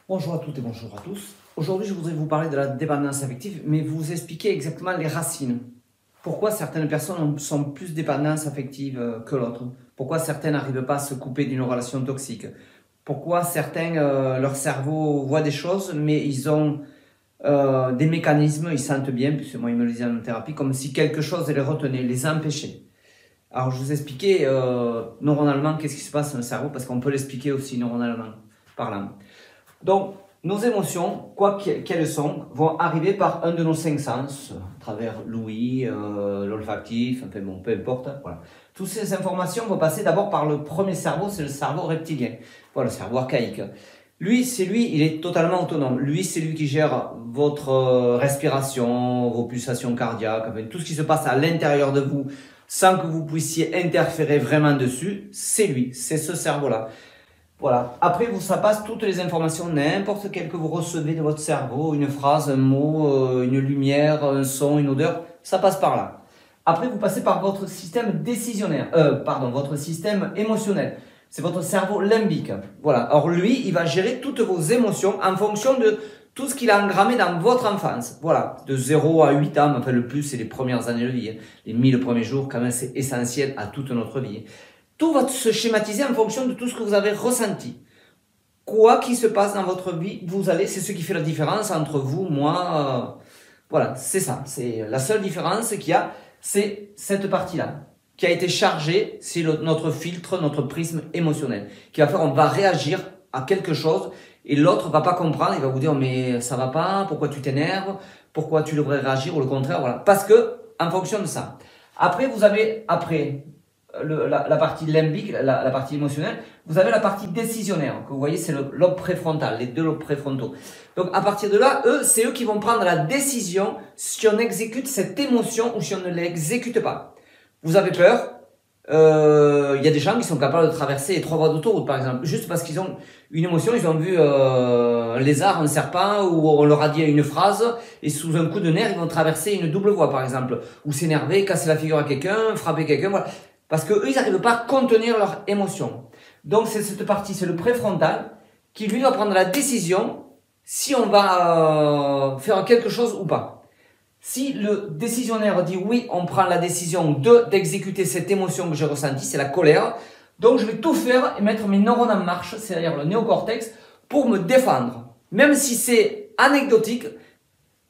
Bonjour à toutes et bonjour à tous. Aujourd'hui, je voudrais vous parler de la dépendance affective, mais vous expliquer exactement les racines. Pourquoi certaines personnes sont plus dépendantes affectives que l'autre? Pourquoi certaines n'arrivent pas à se couper d'une relation toxique? Pourquoi certains, leur cerveau voit des choses, mais ils ont des mécanismes, ils sentent bien, puisque moi ils me le disaient en thérapie, comme si quelque chose les retenait, les empêchait. Alors je vous expliquais neuronalement qu'est-ce qui se passe dans le cerveau, parce qu'on peut l'expliquer aussi neuronalement parlant. Donc, nos émotions, quoi qu'elles sont, vont arriver par un de nos cinq sens, à travers l'ouïe, l'olfactif, enfin bon, peu importe. Voilà. Toutes ces informations vont passer d'abord par le premier cerveau, c'est le cerveau reptilien, voilà, le cerveau archaïque. Lui, il est totalement autonome. Lui, c'est lui qui gère votre respiration, vos pulsations cardiaques, enfin, tout ce qui se passe à l'intérieur de vous, sans que vous puissiez interférer vraiment dessus, c'est lui, c'est ce cerveau-là. Voilà. Après, ça passe toutes les informations, n'importe quelle que vous recevez de votre cerveau, une phrase, un mot, une lumière, un son, une odeur, ça passe par là. Après, vous passez par votre système décisionnaire, votre système émotionnel. C'est votre cerveau limbique. Voilà. Or, lui, il va gérer toutes vos émotions en fonction de tout ce qu'il a engrammé dans votre enfance. Voilà. De 0 à 8 ans, enfin, le plus, c'est les premières années de vie. Les 1000 premiers jours, quand même, c'est essentiel à toute notre vie. Tout va se schématiser en fonction de tout ce que vous avez ressenti. Quoi qu'il se passe dans votre vie, c'est ce qui fait la différence entre vous, moi, voilà, c'est ça. C'est la seule différence qu'il y a, c'est cette partie-là, qui a été chargée, c'est notre filtre, notre prisme émotionnel, qui va faire, on va réagir à quelque chose, et l'autre va pas comprendre, il va vous dire, mais ça va pas, pourquoi tu t'énerves, pourquoi tu devrais réagir, ou le contraire, voilà. Parce que, en fonction de ça. Après, vous avez, la partie limbique, la partie émotionnelle, vous avez la partie décisionnaire, que vous voyez, c'est le lobe préfrontal, les deux lobes préfrontaux. Donc, à partir de là, c'est eux qui vont prendre la décision si on exécute cette émotion ou si on ne l'exécute pas. Vous avez peur, il y a des gens qui sont capables de traverser les 3 voies d'autoroute, par exemple, juste parce qu'ils ont une émotion, ils ont vu un lézard, un serpent, ou on leur a dit une phrase, et sous un coup de nerf, ils vont traverser une double voie, par exemple, ou s'énerver, casser la figure à quelqu'un, frapper quelqu'un, voilà. Parce que eux, ils n'arrivent pas à contenir leurs émotions. Donc, c'est cette partie, c'est le préfrontal, qui lui va prendre la décision si on va faire quelque chose ou pas. Si le décisionnaire dit oui, on prend la décision d'exécuter cette émotion que j'ai ressentie, c'est la colère. Donc, je vais tout faire et mettre mes neurones en marche, c'est-à-dire le néocortex, pour me défendre. Même si c'est anecdotique,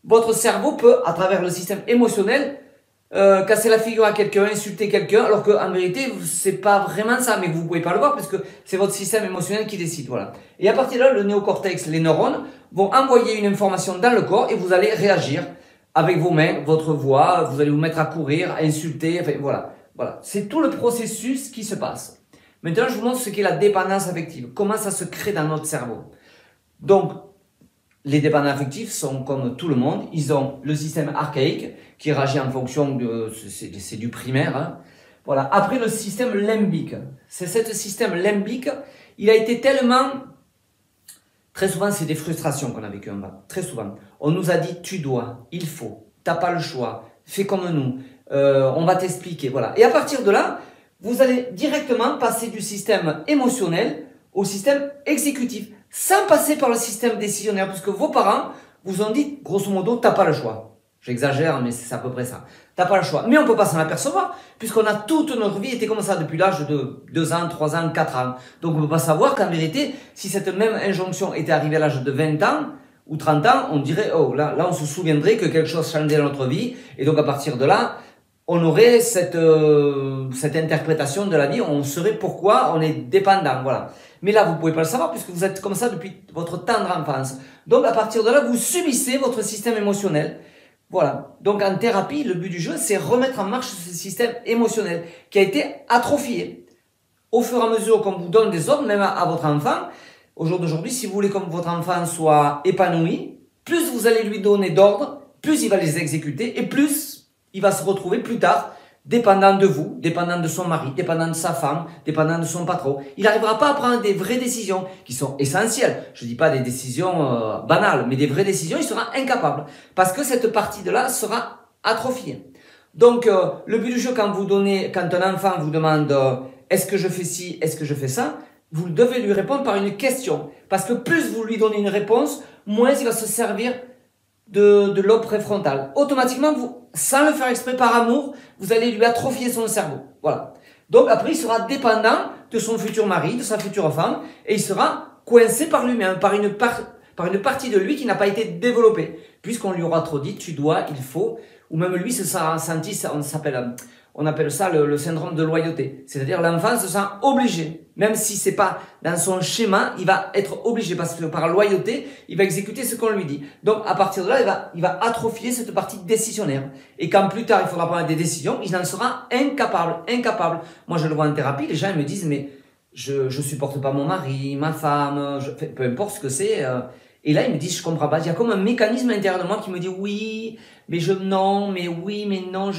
votre cerveau peut, à travers le système émotionnel, casser la figure à quelqu'un, insulter quelqu'un, alors qu'en vérité, c'est pas vraiment ça, mais vous pouvez pas le voir parce que c'est votre système émotionnel qui décide, voilà. Et à partir de là, le néocortex, les neurones, vont envoyer une information dans le corps et vous allez réagir avec vos mains, votre voix, vous allez vous mettre à courir, à insulter, enfin, voilà. Voilà. C'est tout le processus qui se passe. Maintenant, je vous montre ce qu'est la dépendance affective. Comment ça se crée dans notre cerveau. Donc, les dépendants affectifs sont comme tout le monde, ils ont le système archaïque qui réagit en fonction de, c'est du primaire, hein. Voilà. Après le système limbique, c'est ce système limbique, il a été tellement, très souvent c'est des frustrations qu'on a vécues en bas, très souvent. On nous a dit tu dois, il faut, t'as pas le choix, fais comme nous, on va t'expliquer, voilà. Et à partir de là, vous allez directement passer du système émotionnel au système exécutif, sans passer par le système décisionnaire, puisque vos parents vous ont dit, grosso modo, t'as pas le choix. J'exagère, mais c'est à peu près ça. T'as pas le choix. Mais on peut pas s'en apercevoir, puisqu'on a toute notre vie été comme ça depuis l'âge de 2 ans, 3 ans, 4 ans. Donc on peut pas savoir qu'en vérité, si cette même injonction était arrivée à l'âge de 20 ans, ou 30 ans, on dirait, oh, là, on se souviendrait que quelque chose changeait dans notre vie, et donc à partir de là, on aurait cette interprétation de la vie, on saurait pourquoi on est dépendant, voilà. Mais là, vous pouvez pas le savoir puisque vous êtes comme ça depuis votre tendre enfance. Donc, à partir de là, vous subissez votre système émotionnel. Voilà. Donc, en thérapie, le but du jeu, c'est remettre en marche ce système émotionnel qui a été atrophié. Au fur et à mesure qu'on vous donne des ordres, même à votre enfant, au jour d'aujourd'hui, si vous voulez que votre enfant soit épanoui, plus vous allez lui donner d'ordres, plus il va les exécuter et plus il va se retrouver plus tard dépendant de vous, dépendant de son mari, dépendant de sa femme, dépendant de son patron. Il n'arrivera pas à prendre des vraies décisions qui sont essentielles. Je ne dis pas des décisions banales, mais des vraies décisions, il sera incapable. Parce que cette partie de là sera atrophiée. Donc, le but du jeu, quand un enfant vous demande est-ce que je fais ci, est-ce que je fais ça, vous devez lui répondre par une question. Parce que plus vous lui donnez une réponse, moins il va se servir de lobe préfrontal. Automatiquement, vous, sans le faire exprès par amour, vous allez lui atrophier son cerveau. Voilà. Donc après, il sera dépendant de son futur mari, de sa future femme, et il sera coincé par lui-même, par une partie de lui qui n'a pas été développée. Puisqu'on lui aura trop dit, tu dois, il faut, ou même lui se sera senti, on appelle ça le syndrome de loyauté. C'est-à-dire l'enfant se sent obligé. Même si c'est pas dans son schéma, il va être obligé parce que par loyauté, il va exécuter ce qu'on lui dit. Donc à partir de là, il va atrophier cette partie décisionnaire. Et quand plus tard il faudra prendre des décisions, il en sera incapable. Moi je le vois en thérapie, les gens ils me disent mais je supporte pas mon mari, ma femme, peu importe ce que c'est. Et là, ils me disent, je comprends pas. Il y a comme un mécanisme intérieur de moi qui me dit oui, mais non, mais oui, mais non,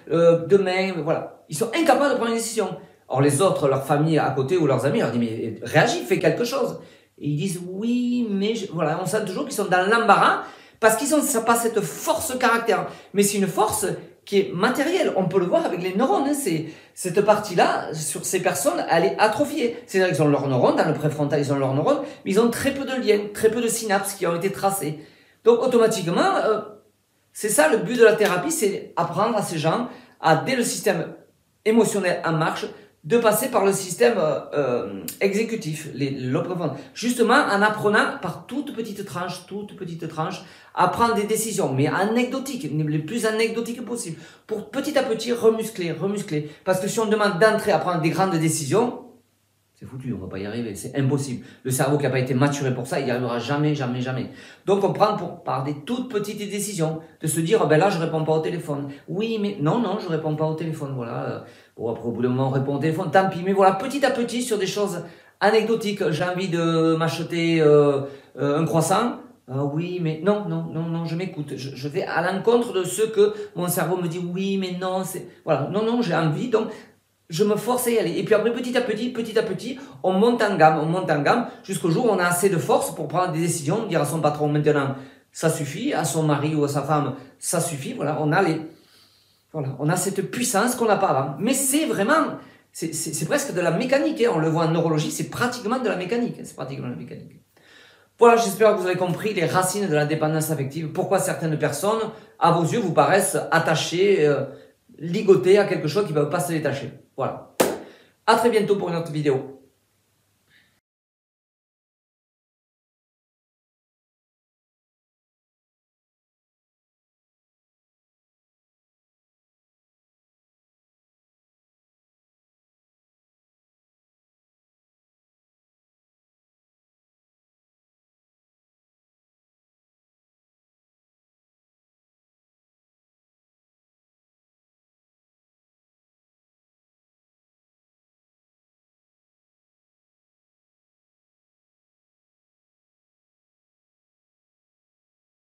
demain, voilà. Ils sont incapables de prendre une décision. Or, les autres, leur famille à côté ou leurs amis, leur disent, mais réagis, fais quelque chose. Et ils disent oui, mais voilà. On sent toujours qu'ils sont dans l'embarras parce qu'ils n'ont pas cette force caractère. Mais c'est une force qui est matérielle. On peut le voir avec les neurones. Hein. Cette partie-là, sur ces personnes, elle est atrophiée. C'est-à-dire qu'ils ont leurs neurones, dans le préfrontal, ils ont leurs neurones, mais ils ont très peu de liens, très peu de synapses qui ont été tracées. Donc, automatiquement, c'est ça le but de la thérapie, c'est apprendre à ces gens à, dès le système émotionnel en marche, de passer par le système exécutif, le préfrontal. Justement, en apprenant par toute petite tranche, à prendre des décisions, mais anecdotiques, les plus anecdotiques possibles, pour petit à petit remuscler. Parce que si on demande d'entrer à prendre des grandes décisions, c'est foutu, on ne va pas y arriver, c'est impossible. Le cerveau qui n'a pas été maturé pour ça, il n'y arrivera jamais. Donc on prend par des toutes petites décisions, de se dire, ben là je réponds pas au téléphone. Oui, mais non, je réponds pas au téléphone, voilà. Bon, après au bout d'un moment on répond au téléphone, tant pis. Mais voilà, petit à petit, sur des choses anecdotiques, j'ai envie de m'acheter un croissant. Oui, mais non, je m'écoute. Je vais à l'encontre de ce que mon cerveau me dit, oui, mais non, c'est... Voilà, non, j'ai envie, donc... Je me force à y aller. Et puis après, petit à petit, on monte en gamme, jusqu'au jour où on a assez de force pour prendre des décisions, dire à son patron maintenant, ça suffit, à son mari ou à sa femme, ça suffit. Voilà, on a cette puissance qu'on n'a pas avant. Mais c'est vraiment, c'est presque de la mécanique. Hein. On le voit en neurologie, c'est pratiquement de la mécanique. Voilà, j'espère que vous avez compris les racines de la dépendance affective. Pourquoi certaines personnes, à vos yeux, vous paraissent attachées, ligotées à quelque chose qui ne va pas se détacher. Voilà. À très bientôt pour une autre vidéo.